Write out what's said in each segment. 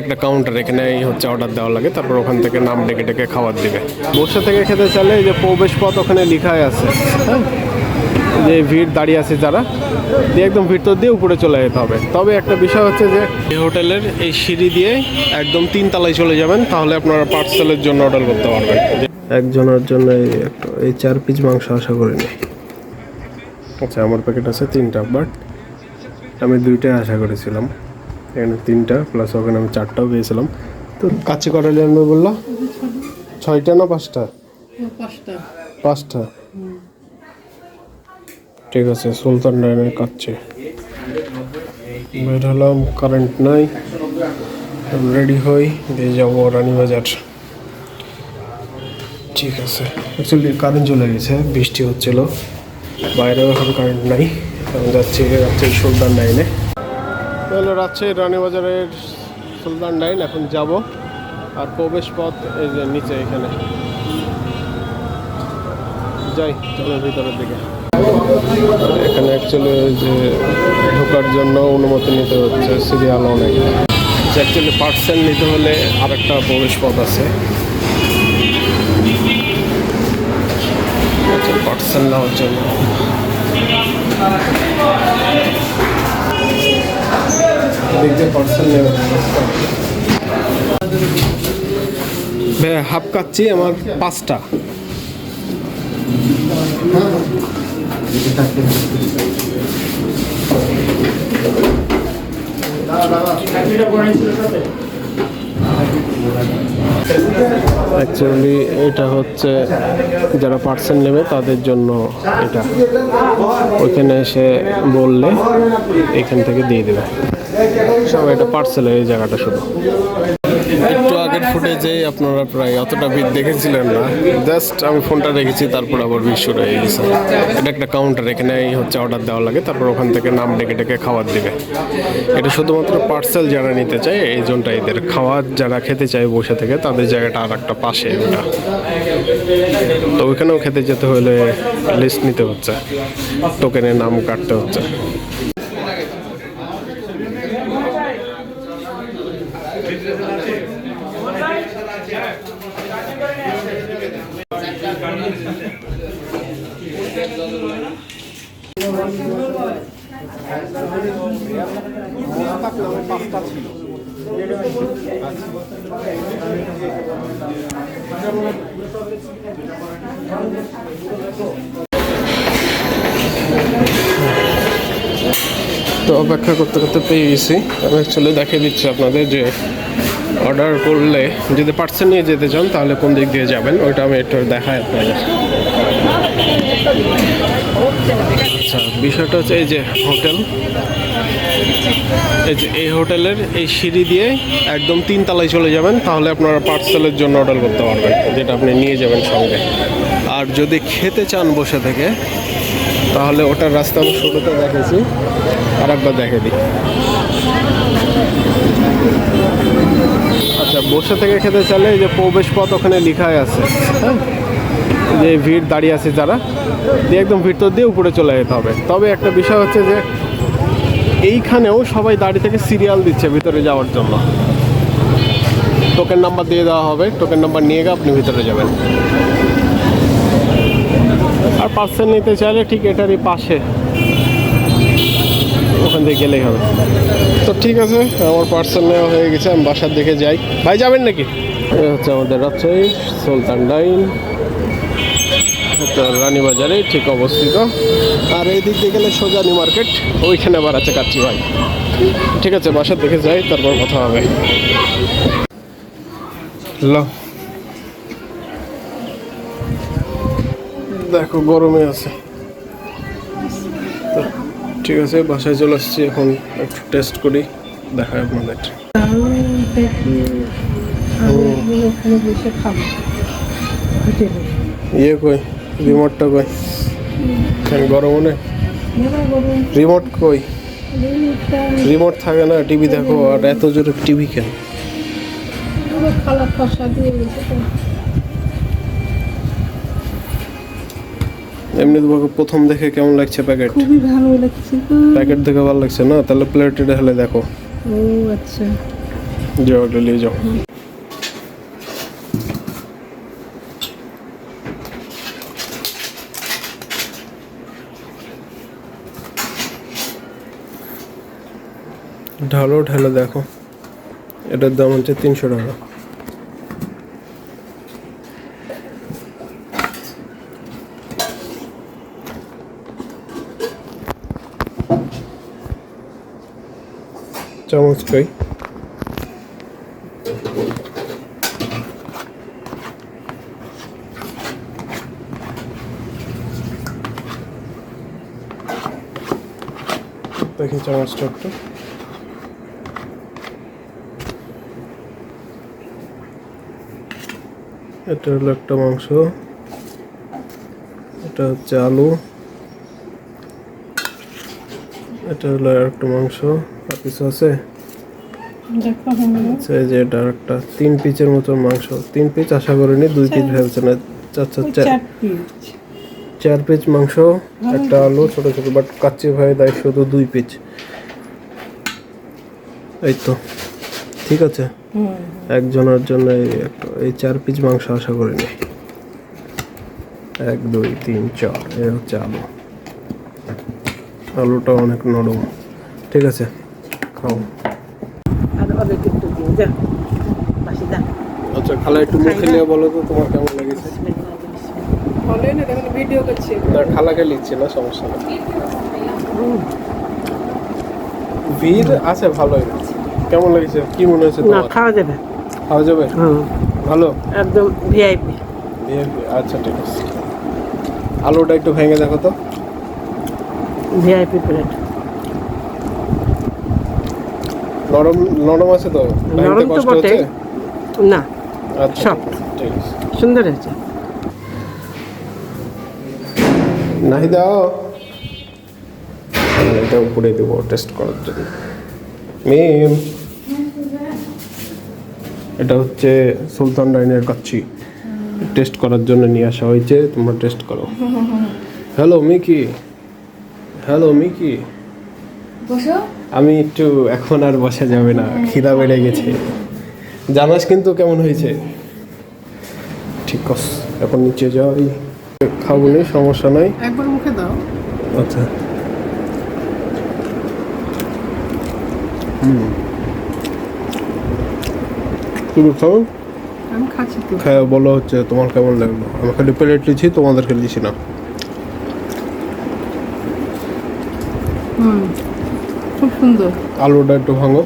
একটা কাউন্টার, এখানে হচ্ছে অর্ডার দেওয়া লাগে, তারপর ওখান থেকে নাম ডেকে ডেকে খাবার দিবে। বসে থেকে খেতে চাইলে এই যে প্রবেশ পথ ওখানে লেখাই আছে, হ্যাঁ, যে ভিড় দাঁড়িয়ে আছে যারা, দিয়ে একদম ভিতর দিয়ে উপরে চলে যেতে হবে। তবে একটা বিষয় হচ্ছে যে এই হোটেলের এই সিঁড়ি দিয়ে একদম 3 তলায় চলে যাবেন, তাহলে আপনারা পার্সেলের জন্য অর্ডার করতে পারবেন। একজনের জন্য এই 4 পিস মাংস আশা করিনি। আচ্ছা, আমার প্যাকেট আছে 3টা, বাট আমি 2টাই আশা করেছিলাম। এখানে 3টা প্লাস ওখানে আমি 4টাও পেয়েছিলাম। তো কাচ্চি কটা নেবে বললো? 6টা না 5টা? 5টা। ঠিক আছে, সুলতান ডাইনের কাচ্চি। বের হলাম, কারেন্ট নাই, রেডি হই, দিয়ে যাবো রানীবাজার। ঠিক আছে, অ্যাকচুয়ালি কারেন্ট চলে গেছে, বৃষ্টি হচ্ছিল, বাইরেও এখন কারেন্ট নাই। আমি যাচ্ছি রাজশাহী সুলতান ডাইনে। তাহলে রাজশাহী রানীবাজারের সুলতান ডাইন এখন যাব। আর প্রবেশ পথ এই যে নিচে, এখানে যাই, চলো ভিতরের দিকে। এখানে অ্যাকচুয়ালি যে ঢোকার জন্য অনুমতি নিতে হচ্ছে, সিরিয়াল অনেক। অ্যাকচুয়ালি পার্সেল নিতে হলে আর একটা প্রবেশ পথ আছে, পার্সেল নেওয়ার জন্য। পার্সেল নেওয়ার ভাইয়া, হাফ কাচ্ছি আমার 5টা। অ্যাকচুয়ালি এটা হচ্ছে যারা পার্সেল নেবে তাদের জন্য, এটা ওইখানে এসে বললে এখান থেকে দিয়ে দেবে সবাই। এটা পার্সেলের এই জায়গাটা শুধু। একটু আগের ফুটেজে আপনারা প্রায় অতটা ভিড় দেখেছিলেন না, জাস্ট আমি ফোনটা রেখেছি, তারপর আবার ভিড় শুরু হয়ে গেছে। এটা একটা কাউন্টার, এখানে হচ্ছে অর্ডার দেওয়া লাগে, তারপর ওখান থেকে নাম ডেকে ডেকে খাবার দিবে। এটা শুধুমাত্র পার্সেল যারা নিতে চায় এই জন্যটা, এদের খাওয়ার যারা খেতে চায় বসে থেকে তাদের জায়গাটা আর একটা পাশে ওটা। তো ওইখানেও খেতে যেতে হলে লিস্ট নিতে হচ্ছে, টোকেনের নাম কাটতে হচ্ছে। তো অপেক্ষা করতে করতে পেয়ে গেছি। আমি অ্যাকচুয়ালি দেখিয়ে দিচ্ছি আপনাদের যে অর্ডার করলে যদি পার্সেল নিয়ে যেতে চান তাহলে কোন দিক দিয়ে যাবেন, ওইটা আমি একটু দেখাই আপনাদের। আচ্ছা, বিষয়টা হচ্ছে এই যে হোটেল, এই হোটেলের এই সিঁড়ি দিয়ে একদম 3 তলায় চলে যাবেন, তাহলে আপনারা পার্সেলের জন্য অর্ডার করতে পারবেন, যেটা আপনি নিয়ে যাবেন সঙ্গে। আর যদি খেতে চান বসে থেকে, তাহলে ওটার রাস্তা আমি শুরুতে দেখেছি, আর একবার দেখে দিই। আচ্ছা, বসে থেকে খেতে চাইলে এই যে প্রবেশ পথ ওখানে লেখাই আছে, হ্যাঁ, যে ভিড় দাঁড়িয়ে আছে যারা, দিয়ে একদম ভিতর দিয়ে উপরে চলে যেতে হবে। তবে একটা বিষয় হচ্ছে যে এইখানেও সবাই দাঁড়িয়ে থেকে সিরিয়াল দিচ্ছে ভিতরে যাওয়ার জন্য। টোকেন নাম্বার দিয়ে দেওয়া হবে, টোকেন নাম্বার নিয়ে গিয়ে আপনি ভিতরে যাবেন। আর পার্সেল নিতে চাইলে ঠিক এটারই পাশে, ওখান থেকে গেলেই হবে। তো ঠিক আছে, আমার পার্সেল নেওয়া হয়ে গেছে, আমি বাসার দিকে যাই। ভাই যাবেন নাকি? এই হচ্ছে আমাদের রাজশাহী সুলতান ডাইন, রানীবাজারে ঠিক অবস্থিত। আর এই দিক দিয়ে গেলে সোজা নিউ মার্কেট, ওইখানে আবার আছে কাচ্চি ভাই। ঠিক আছে, বাসার দিকে যাই, তারপর কথা হবে। হ্যালো, দেখো গরমে আছে। তো ঠিক আছে, বাসায় চলে আসছি, এখন একটু টেস্ট করি, দেখায় আপনাদের। ইয়ে কই, রিমোটটা কই? গরম নেই, রিমোট কই? রিমোট থাকে না, টিভি দেখো। আর এত জোরে টিভি কেন? এমনি তোমাকে প্রথম দেখে কেমন লাগছে প্যাকেট? খুবই ভালো লাগছে। প্যাকেট দেখে ভালো লাগছে না? তাহলে প্লেটে ঢেলে দেখো। ও আচ্ছা, जाओ ले जाओ। ঢালো ঢালো দেখো, এটার দাম হচ্ছে 300 টাকা। চামচ কই? দেখি চামচটা একটু। এটা হলো একটা মাংস, এটা হচ্ছে আলু, এটা হলো আর একটা মাংস। আর কিছু আছে? আচ্ছা, এই যে এটা একটা 3 পিসের মতো মাংস। 3 পিস আশা করিনি, 2 পিস ভেবেছে না। আচ্ছা 4 পিস মাংস, একটা আলু ছোট ছোট, বাট কাচ্চি ভাই দেয় শুধু 2 পিস। এই তো ঠিক আছে, একজনের জন্য এই 4 পিস মাংস আশা করিনি। 1 2 3 4, এই হচ্ছে আলু। আলুটা অনেক নরম। ঠিক আছে, খাও। আচ্ছা খালা, একটু মুখে নিয়ে বলো তো তোমার কেমন লেগেছে। ভিডিও করছি না, খালাকে লিখছি না, সমস্যা নেই। ভিড় আছে ভালোই। কেমন লেগেছে, কি মনে হয়েছে না তোমার? খাওয়া যাবে, খাওয়া যাবে? ভালো, একদম ভিআইপি। আচ্ছা ঠিক আছে। আলুটা একটু ভেঙে দেখো তো। VIP plate. নরম নরম আছে তো? নরম ভাঙতে তো কষ্ট বটে, হচ্ছে? না আচ্ছা সব ঠিক আছে। সুন্দর হয়েছে। নাহি দাও, এটা উপরে দেবো টেস্ট করার জন্য। মিম, এটা হচ্ছে সুলতান ডাইনের কাচ্চি, টেস্ট করার জন্য নিয়ে আসা হয়েছে। তোমরা টেস্ট করো। হ্যালো মিকি, হ্যালো মিকি, বসো। আমি একটু এখন আর বসা যাবে না, খিদা বেড়ে গেছে। জানাস কিন্তু কেমন হয়েছে? ঠিক আছে, এখন নিচে যাই। খাবো নি, সমস্যা নাই। একবার মুখে দাও। আচ্ছা তুমি খাও, আমি খাচ্ছি তো। খাওয়া বলো হচ্ছে তোমার কেমন লাগলো। আমি খালি প্লেট লিছি, তোমাদেরকে লিছি না। খুব সুন্দর। আলুটা একটু ভাঙো।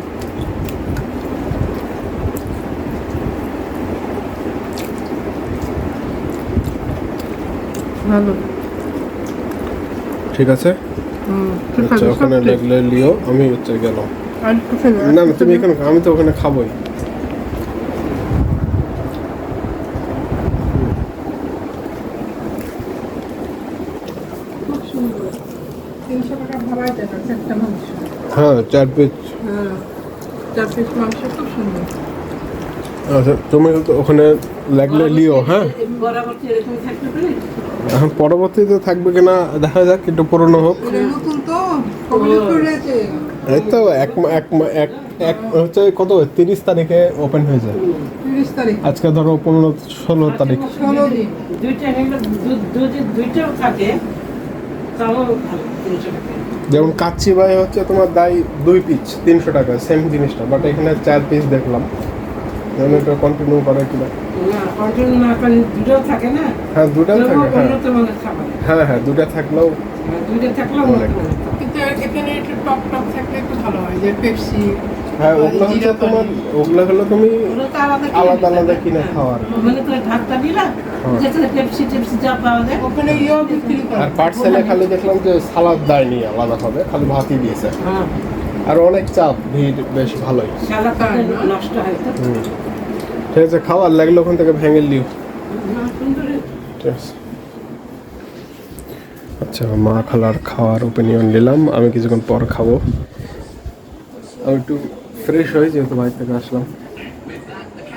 ভালো। ঠিক আছে, আচ্ছা ওখানে লাগলে লিও, আমি হচ্ছে গেলাম। না তুমি এখানে, আমি তো ওখানে খাবোই। হ্যাঁ 4 পিস। মাংস খুব সুন্দর। আচ্ছা তুমি ওখানে লাগলে লিও। হ্যাঁ বরাবরই এরকম থাকতে পারে। এখন পরবর্তীতে থাকবে কিনা দেখা যাক, একটু পুরনো হোক। নতুন তো কমপ্লিট করে আছে। এই তো এক হচ্ছে কত 30 তারিখে ওপেন হয়েছে। 30 তারিখ, আজকে ধরো 15-16 তারিখ। 16 দিন। দুইটাও থাকে, তাও ভালো, 300 টাকা। যেমন কাচ্চি ভাই হচ্ছে তোমার দায় 2 পিস 300 টাকা, সেম জিনিসটা, বাট এখানে 4 পিস দেখলাম। যেমন এটা কন্টিনিউ করে কিনা। না কন্টিনিউ না করে দুটোও থাকে না। হ্যাঁ দুটা থাকে, হ্যাঁ উন্নত মানের খাবার। হ্যাঁ হ্যাঁ দুটা থাকলেও দুইটা থাকলেও উন্নত মানের খাবার। কিন্তু এখানে একটু টক টক থাকলে একটু ভালো হয়, যে পেপসি। হ্যাঁ ওগুলো হচ্ছে তোমার, ওগুলো হলো তুমি ওগুলো তো আলাদা আলাদা আলাদা কিনে খাওয়ার। ওখানে তো ঢাকটা দিলা, যেখানে পেপসি টেপসি যা পাওয়া যায় ওখানে ইয়েও বিক্রি করে। আর পার্সেলে খালি দেখলাম যে সালাদ দেয়নি আলাদাভাবে, খালি ভাতই দিয়েছে। হ্যাঁ, আর অনেক চাপ, ভিড় বেশ ভালোই। সালাদটা নষ্ট হয় তো। ঠিক আছে, খাওয়ার লাগলে ওখান থেকে ভেঙে লিও। সুন্দর। ঠিক আছে। আচ্ছা মা খালার খাওয়ার ওপিনিয়ন নিলাম, আমি কিছুক্ষণ পর খাবো। আমি একটু ফ্রেশ হয়ে, যেহেতু বাইরে থেকে আসলাম।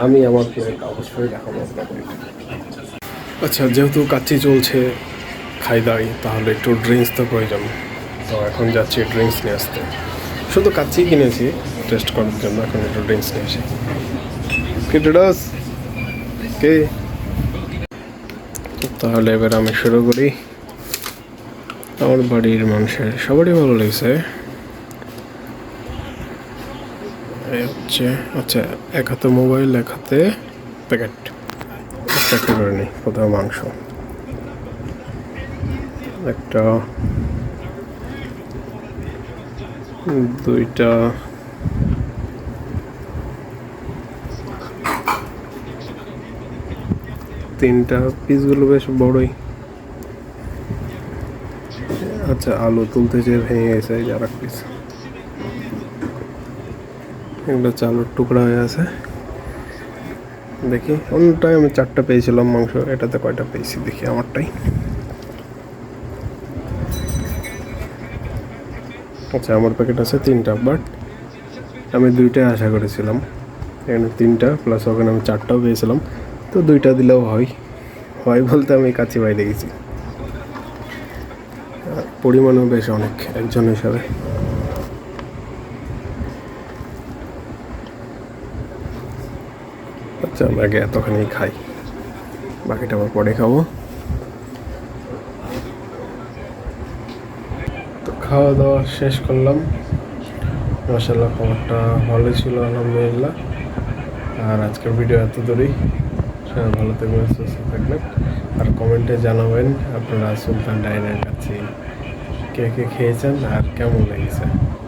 আমি আমার প্লেট অবশ্যই দেখাবো আপনাদের। আচ্ছা যেহেতু কাচ্চি চলছে, খাই দাই, তাহলে একটু ড্রিঙ্কস তো প্রয়োজন। তো এখন যাচ্ছি ড্রিঙ্কস নিয়ে আসতে। শুধু কাচ্চি কিনেছি, টেস্ট করার জন্য এখন একটু ড্রিঙ্কস নিয়ে আসি। কি ড্রিঙ্কস কে? তাহলে এবার আমি শুরু করি। আমার বাড়ির মানুষের সবারই ভালো লেগেছে। এই হচ্ছে আচ্ছা, এক হাতে মোবাইল, এক হাতে প্যাকেট। একটা করে নিই। কোথাও মাংস একটা, দুইটা, তিনটা। পিসগুলো বেশ বড়ই। আচ্ছা, আলু তুলতে যেয়ে ভেঙে গেছে, এই যে আর এক পিস। একটা চালুর টুকরা হয়ে আছে। দেখি অন্যটায় আমি 4টা পেয়েছিলাম মাংস, এটাতে কয়টা পেয়েছি দেখি আমারটাই। আচ্ছা, আমার প্যাকেট আছে 3টা, বাট আমি 2টাই আশা করেছিলাম। এখানে 3টা প্লাস ওখানে আমি 4টাও পেয়েছিলাম, তো 2টা দিলেও হয়। হয় বলতে আমি কাছে বাইরে গেছি। পরিমাণও বেশ অনেক একজন হিসাবে। আচ্ছা, আমি আগে এতখানি খাই, বাকিটা আবার পরে খাবো। তো খাওয়া দাওয়া শেষ করলাম। মাশাআল্লাহ, খাবারটা ভালো ছিল আলহামদুলিল্লাহ। আর আজকের ভিডিও এত দূরেই। সবাই ভালো থাকবেন, সুস্থ থাকবেন। আর কমেন্টে জানাবেন আপনারা সুলতান ডাইনের কাছে কে কে খেয়েছেন আর কেমন লেগেছে।